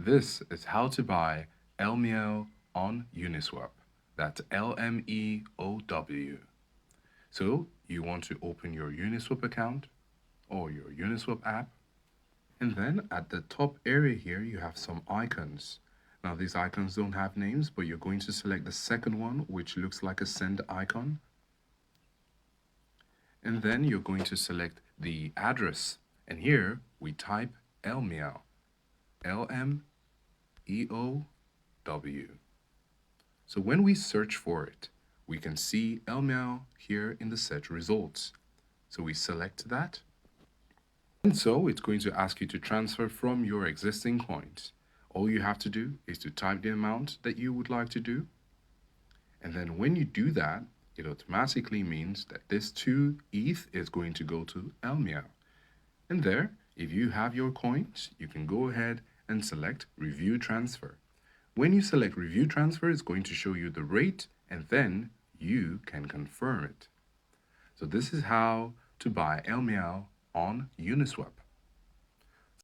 This is how to buy LMEOW on Uniswap. That's LMEOW. So you want to open your Uniswap account or your Uniswap app. And then at the top area here, you have some icons. Now these icons don't have names, but you're going to select the second one, which looks like a send icon. And then you're going to select the address. And here we type LMEOW. LMEOW. So when we search for it, we can see LMEOW here in the search results. So we select that. And so it's going to ask you to transfer from your existing coins. All you have to do is to type the amount that you would like to do. And then when you do that, it automatically means that this 2 ETH is going to go to LMEOW. And there, if you have your coins, you can go ahead and select Review Transfer. When you select Review Transfer, it's going to show you the rate, and then you can confirm it. So this is how to buy LMEOW on Uniswap.